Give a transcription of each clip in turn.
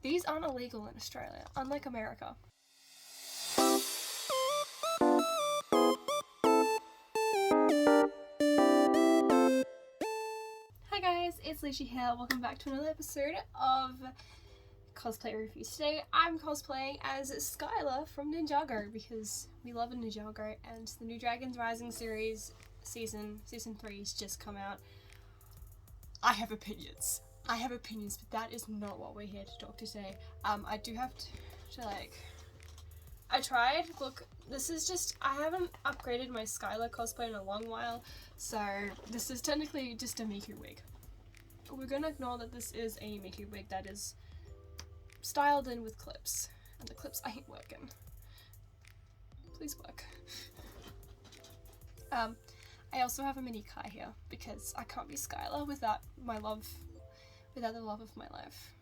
These aren't illegal in Australia, unlike America. Hi guys, it's Leisha here. Welcome back to another episode of Cosplay Reviews. Today I'm cosplaying as Skylar from Ninjago because we love a Ninjago, and the new Dragons Rising series season 3 has just come out. I have opinions, but that is not what we're here to talk to today. I do have to I tried, look, this is just, I haven't upgraded my Skylar cosplay in a long while, so this is technically just a Miku wig. We're gonna ignore that this is a Miku wig that is styled in with clips, and the clips ain't working. Please work. I also have a mini Kai here because I can't be Skylar without the love of my life,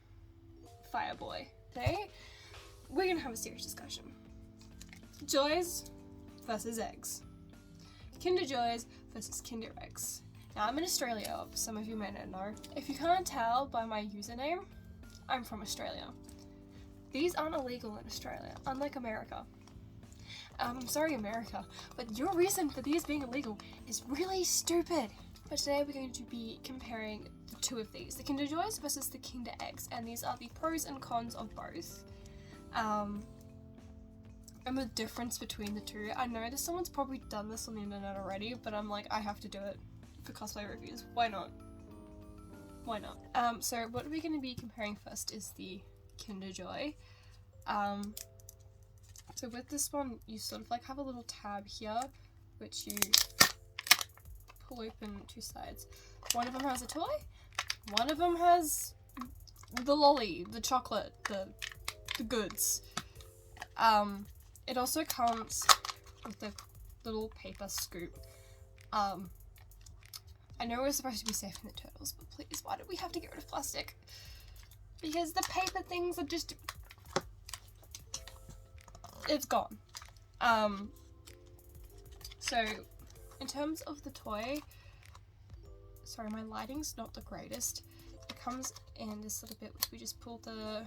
Fireboy. Today we're gonna have a serious discussion. Joys versus eggs. Kinder Joys versus Kinder Eggs. Now I'm in Australia, some of you may not know. If you can't tell by my username, I'm from Australia. These aren't illegal in Australia, unlike America. I'm sorry America, but your reason for these being illegal is really stupid. But today we're going to be comparing the two of these, the Kinder Joys versus the Kinder Eggs, and these are the pros and cons of both. And the difference between the two. I know that someone's probably done this on the internet already, but I'm like, I have to do it for cosplay reviews. Why not? Why not? So what we're going to be comparing first is the Kinder Joy. So with this one, you sort of like have a little tab here, which you pull open two sides. One of them has a toy, one of them has the lolly, the chocolate, the goods. It also comes with a little paper scoop. I know we're supposed to be saving the turtles, but please, why do we have to get rid of plastic? Because the paper things are just... it's gone. So, in terms of the toy, sorry, my lighting's not the greatest. It comes in this little bit, which we just pull the...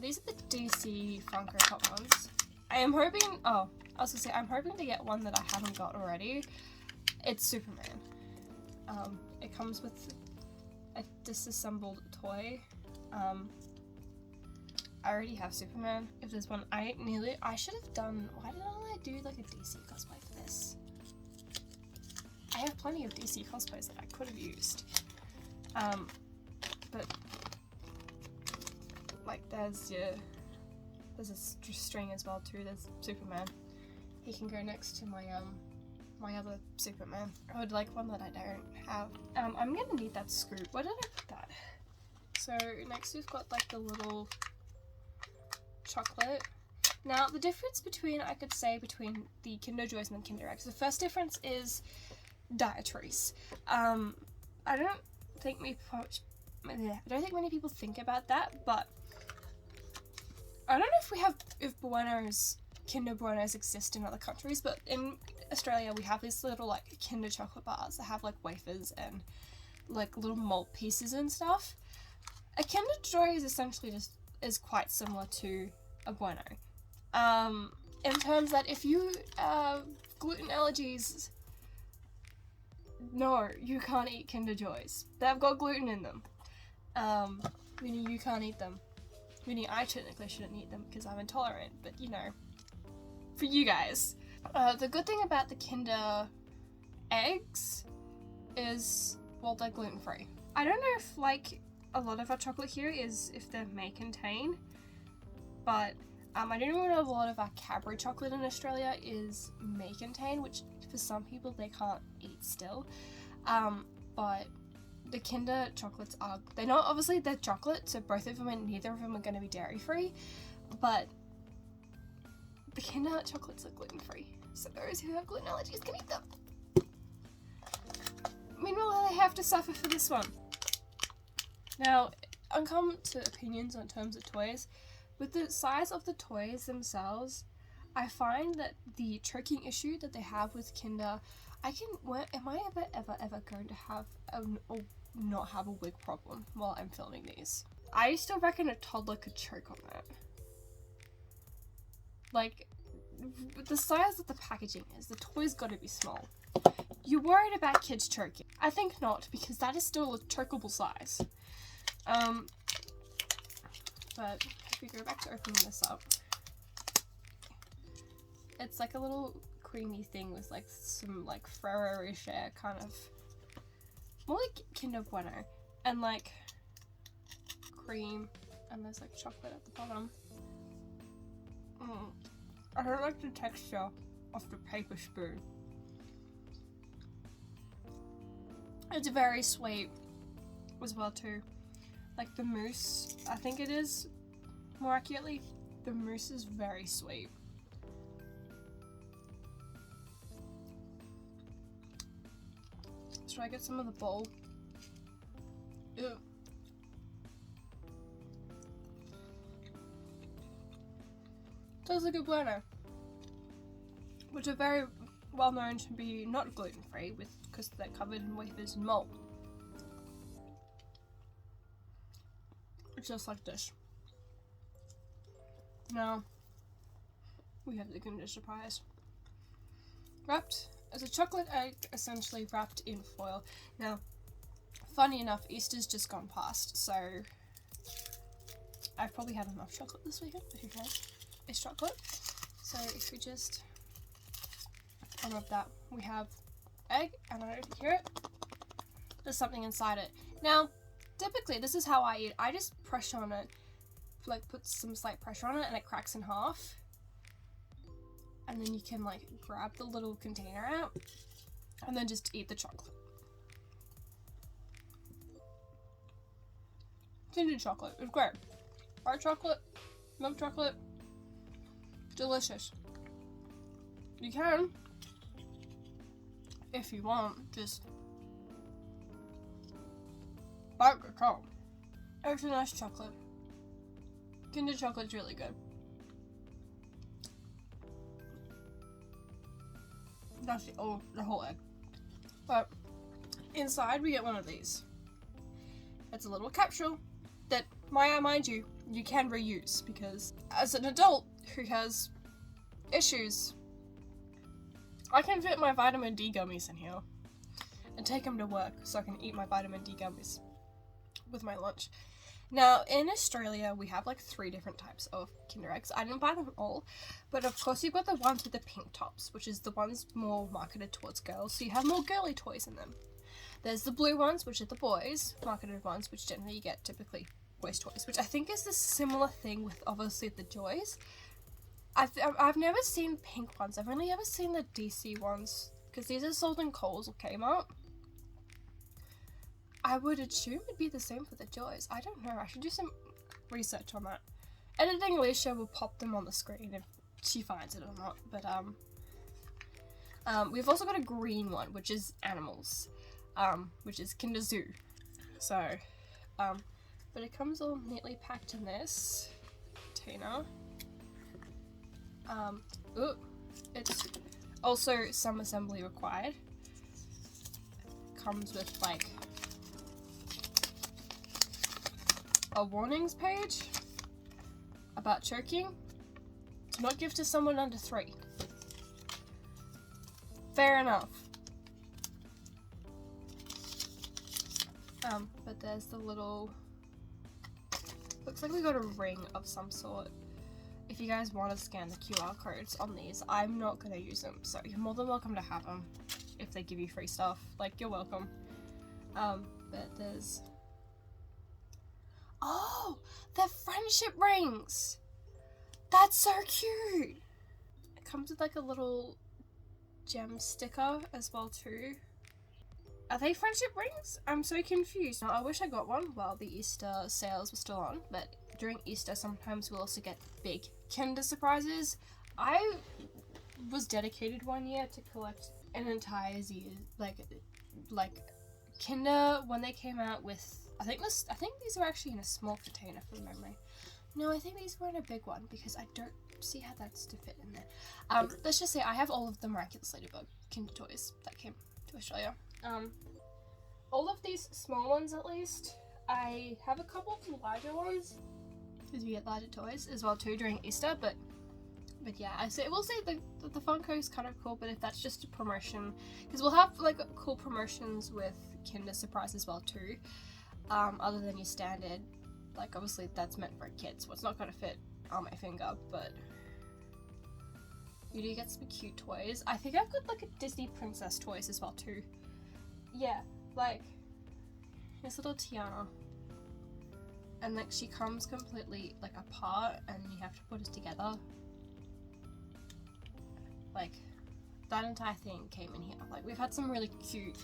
These are the DC Funko Pop ones. I'm hoping to get one that I haven't got already. It's Superman. It comes with a disassembled toy. I already have Superman. If there's one, I should have done, why didn't I do like a DC cosplay for this? I have plenty of DC cosplays that I could have used. But like there's a string as well too. There's Superman. He can go next to my my other Superman. I would like one that I don't have. I'm gonna need that scoop. Where did I put that? So next we've got like the little chocolate. Now the difference between the Kinder Joys and the Kinder Eggs. The first difference is dietaries. I don't think many people think about that, but I don't know if Kinder Buenos exist in other countries, but in Australia we have these little like Kinder chocolate bars that have like wafers and like little malt pieces and stuff. A Kinder Joy is essentially is quite similar to a Bueno. In terms that if you have gluten allergies, no, you can't eat Kinder Joys. They've got gluten in them. Meaning you can't eat them. Meaning I technically shouldn't eat them because I'm intolerant, but you know, for you guys. The good thing about the Kinder Eggs is, well, they're gluten-free. I don't know if like a lot of our chocolate here is if they may contain, but I do know a lot of our Cadbury chocolate in Australia is may contain, which for some people they can't eat still. But the Kinder chocolates are, they're not, obviously they're chocolate, so both of them and neither of them are going to be dairy free, but the Kinder chocolates are gluten free, so those who have gluten allergies can eat them. Meanwhile, they have to suffer for this one. Now, I'll come to opinions on terms of toys. With the size of the toys themselves, I find that the choking issue that they have with Kinder, am I ever going to have not have a wig problem while I'm filming these? I still reckon a toddler could choke on that. Like, the size of the packaging is, the toy's gotta be small. You're worried about kids choking? I think not, because that is still a chokeable size. But if we go back to opening this up, it's like a little creamy thing with like some like Ferrero Rocher kind of, more like Kinder Bueno, and like cream, and there's like chocolate at the bottom. I don't like the texture of the paper spoon. It's very sweet as well too. Like the mousse, I think it is, more accurately, the mousse is very sweet. Should I get some of the bowl? Ew. Those are good bueno, which are very well known to be not gluten free, because they're covered in wafers and malt. It's just like this. Now we have the Kinder Surprise, wrapped as a chocolate egg, essentially wrapped in foil. Now, funny enough, Easter's just gone past, so I've probably had enough chocolate this weekend, but who cares? It's chocolate. So if we just unwrap that, we have egg, and I don't know if you hear it, there's something inside it. Now, typically, this is how I eat. I just pressure on it, like put some slight pressure on it, and it cracks in half. And then you can like grab the little container out, and then just eat the chocolate. Kinder chocolate, it's great. White chocolate, milk chocolate, delicious. You can, if you want, just bite the top. It's a nice chocolate. Kinder chocolate's really good. That's the whole egg. But inside we get one of these. It's a little capsule that, mind you, you can reuse, because as an adult who has issues, I can fit my vitamin D gummies in here and take them to work so I can eat my vitamin D gummies with my lunch. Now, in Australia, we have like 3 different types of Kinder Eggs. I didn't buy them all, but of course you've got the ones with the pink tops, which is the ones more marketed towards girls, so you have more girly toys in them. There's the blue ones, which are the boys, marketed ones, which generally you get typically boys' toys, which I think is the similar thing with obviously the Joys. I've never seen pink ones. I've only ever seen the DC ones, because these are sold in Coles or Kmart. I would assume it'd be the same for the Joys. I don't know. I should do some research on that. Editing Alicia will pop them on the screen if she finds it or not. But we've also got a green one, which is animals, which is Kinder Zoo. So, but it comes all neatly packed in this container. It's also some assembly required. Comes with like a warnings page about choking. Do not give to someone under 3. Fair enough. But there's the little, looks like we got a ring of some sort. If you guys want to scan the QR codes on these, I'm not going to use them, so you're more than welcome to have them if they give you free stuff. Like, you're welcome. But there's, oh, they're friendship rings! That's so cute! It comes with like a little gem sticker as well too. Are they friendship rings? I'm so confused. Now, I wish I got one while the Easter sales were still on, but during Easter sometimes we'll also get big Kinder surprises. I was dedicated one year to collect an entire Z, like Kinder when they came out with, I think these were actually in a small container from memory. No, I think these were in a big one because I don't see how that's to fit in there. Let's just say I have all of the Miraculous Ladybug Kinder toys that came to Australia. All of these small ones at least, I have a couple of the larger ones because we get larger toys as well too during Easter, but yeah, I will say the Funko is kind of cool, but if that's just a promotion, because we'll have like cool promotions with Kinder Surprise as well too, other than your standard, like obviously that's meant for kids, so it's not going to fit on my finger, but you do get some cute toys. I think I've got like a Disney princess toys as well too. Yeah, like this little Tiana, and like she comes completely like apart and you have to put it together. Like that entire thing came in here. Like we've had some really cute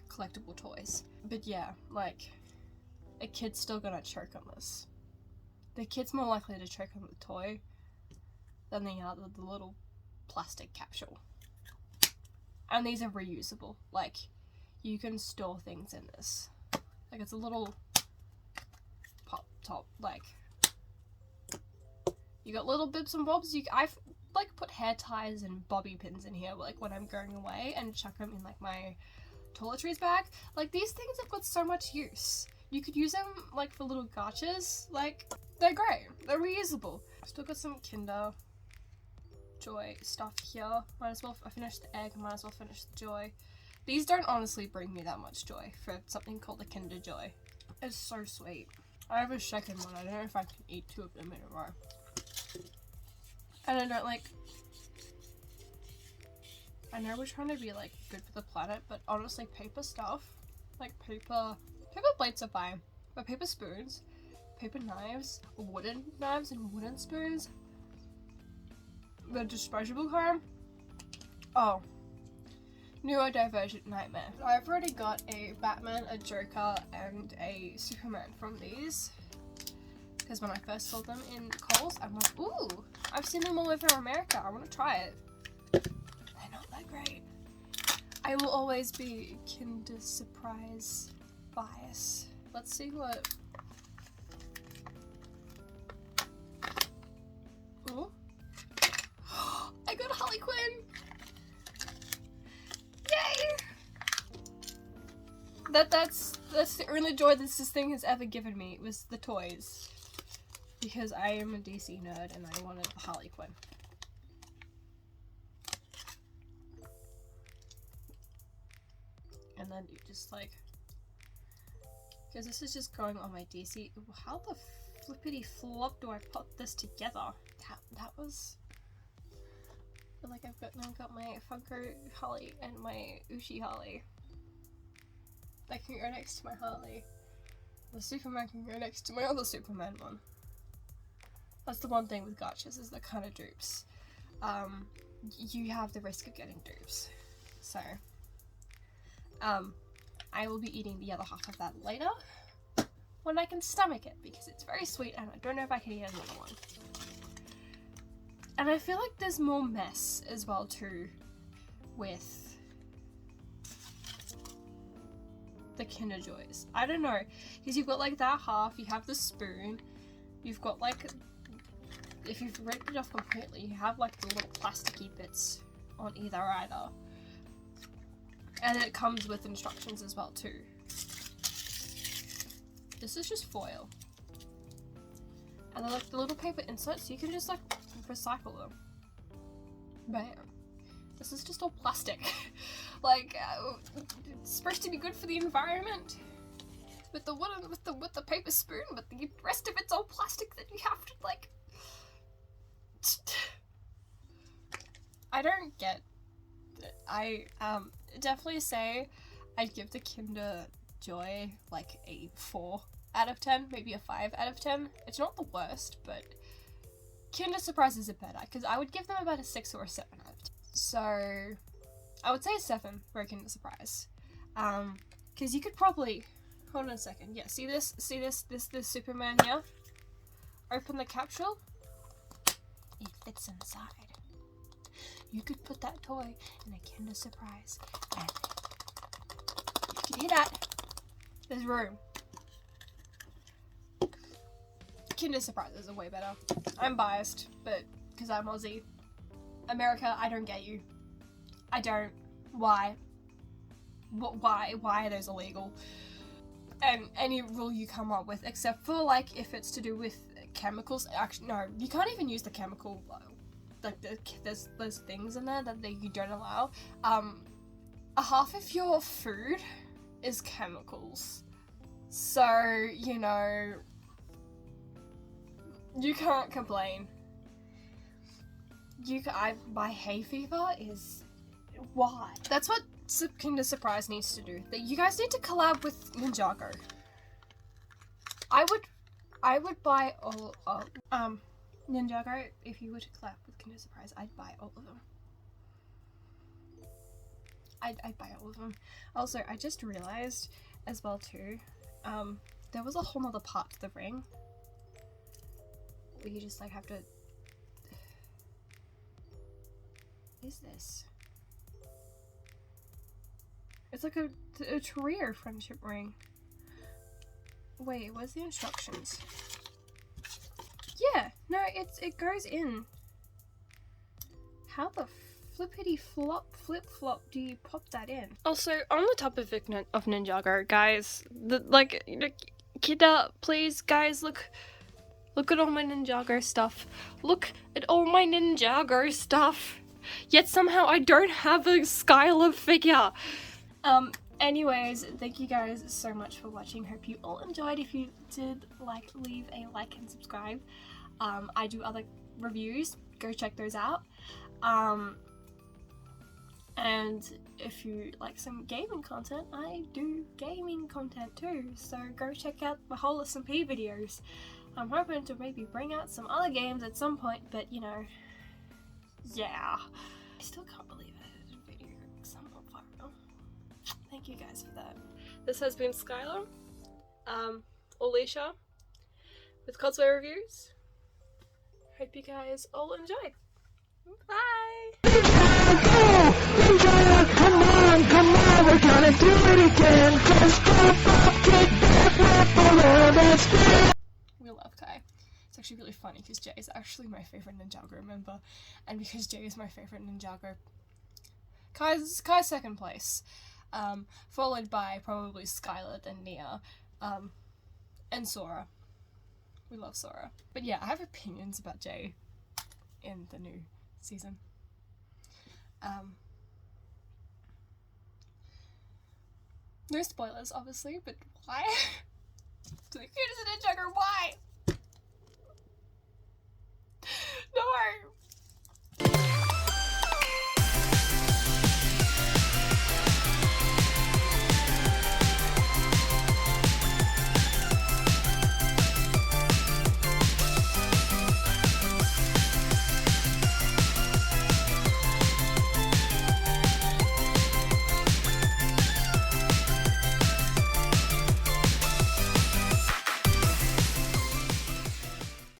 collectible toys, but yeah, like a kid's still gonna choke on this. The kid's more likely to choke on the toy than they are the little plastic capsule. And these are reusable. Like you can store things in this. Like it's a little pop top. Like you got little bibs and bobs. I've like put hair ties and bobby pins in here, like when I'm going away, and chuck them in like my toiletries bag. Like these things have got so much use. You could use them like for little gotchas. Like they're great. They're reusable. Still got some Kinder Joy stuff here. Might as well. I finished the egg. Might as well finish the Joy. These don't honestly bring me that much joy for something called a Kinder Joy. It's so sweet. I have a second one. I don't know if I can eat 2 of them in a row. And I don't like. I know we're trying to be like good for the planet, but honestly, paper stuff, like paper plates are fine, but paper spoons, paper knives, wooden knives and wooden spoons, the disposable kind, oh, neurodivergent nightmare. I've already got a Batman, a Joker, and a Superman from these, because when I first saw them in Kohl's, I'm like, ooh, I've seen them all over America, I want to try it. They're not that great. I will always be Kinder Surprise bias. Let's see what... Ooh. I got Harley Quinn! Yay! That's the only joy this thing has ever given me, was the toys. Because I am a DC nerd and I wanted Harley Quinn. And then you just like... Because this is just going on my DC... How the flippity flop do I put this together? That was... Like I've got my Funko Harley and my Uchi Harley. That can go next to my Harley. The Superman can go next to my other Superman one. That's the one thing with gotchas, is they're kind of dupes. You have the risk of getting dupes. So, I will be eating the other half of that later, when I can stomach it, because it's very sweet and I don't know if I can eat another one. And I feel like there's more mess as well too with the Kinder Joys. I don't know, because you've got like that half, you have the spoon, you've got like, if you've ripped it off completely, you have like the little plasticky bits on either. And it comes with instructions as well too. This is just foil. And they're like the little paper inserts, so you can just like recycle them. Bam. This is just all plastic. Like, it's supposed to be good for the environment with the wooden, with the paper spoon, but the rest of it's all plastic that you have to like... I don't get it. I definitely say I'd give the Kinder Joy like a 4 out of 10, maybe a 5 out of 10. It's not the worst, but Kinder Surprises are better, because I would give them about a 6 or a 7 out of 10. So I would say a 7 for a Kinder Surprise. Because you could probably, hold on a second, yeah, see this Superman here? Open the capsule, it fits inside. You could put that toy in a Kinder Surprise, and you can hear that. There's room. Kinder Surprises are way better. I'm biased, but because I'm Aussie. America, I don't get you. I don't. Why? Why are those illegal? And any rule you come up with, except for like if it's to do with chemicals. Actually, no, you can't even use the chemical. Like there's things in there that you don't allow. Half of your food is chemicals, so you know you can't complain. My hay fever is why. That's what Kinder Surprise needs to do. That you guys need to collab with Ninjago. I would buy all of Ninjago, if you were to collab with Kinder Surprise, I'd buy all of them. I'd buy all of them. Also, I just realized as well too, there was a whole nother part to the ring where you just like have to. What is this? It's like a trio friendship ring. Wait, where's the instructions? Yeah, no, it goes in. How the flippity flop flip flop do you pop that in? Also, on the topic of Ninjago, guys, Kinder, please, guys, look at all my Ninjago stuff. Look at all my Ninjago stuff. Yet somehow I don't have a Skylar figure. Anyways, thank you guys so much for watching. Hope you all enjoyed. If you did, leave a like and subscribe. I do other reviews. Go check those out. And if you like some gaming content, I do gaming content too. So go check out my whole SMP videos. I'm hoping to maybe bring out some other games at some point, but you know, yeah. I still can't believe I did a video somewhat viral. Thank you guys for that. This has been Skylar, Alicia, with Cosplay Reviews. Hope you guys all enjoy. Bye! Come on, we're gonna do it again. We love Kai. It's actually really funny because Jay is actually my favorite Ninjago member, and because Jay is my favorite Ninjago, Kai's second place, followed by probably Skylar, then Nia, and Sora. We love Sora. But yeah, I have opinions about Jay in the new season. No spoilers, obviously, but why?